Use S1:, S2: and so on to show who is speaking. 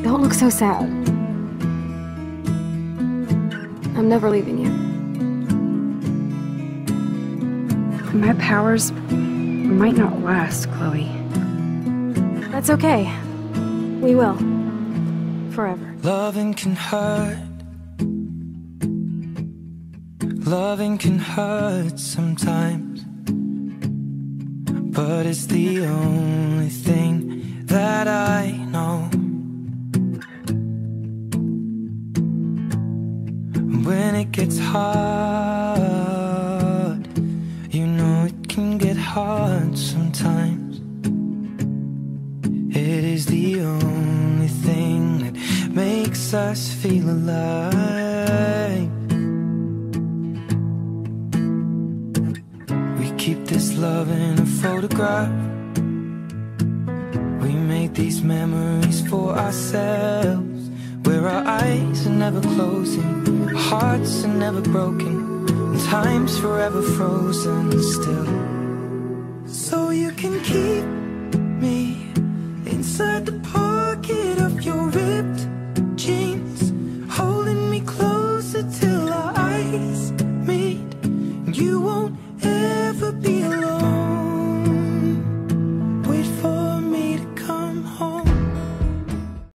S1: Don't look so sad. I'm never leaving you.
S2: My powers might not last, Chloe.
S1: That's okay. We will. Forever.
S3: Loving can hurt. Loving can hurt sometimes, but it's the only thing that I know. When it gets hard, you know it can get hard sometimes. It is the only thing that makes us feel alive. We keep this love in a photograph. We make these memories for ourselves, where our eyes are never closing, our hearts are never broken, and time's forever frozen still. So you can keep me inside the pocket of your ripped jeans, holding me closer till our eyes meet. You won't ever be alone.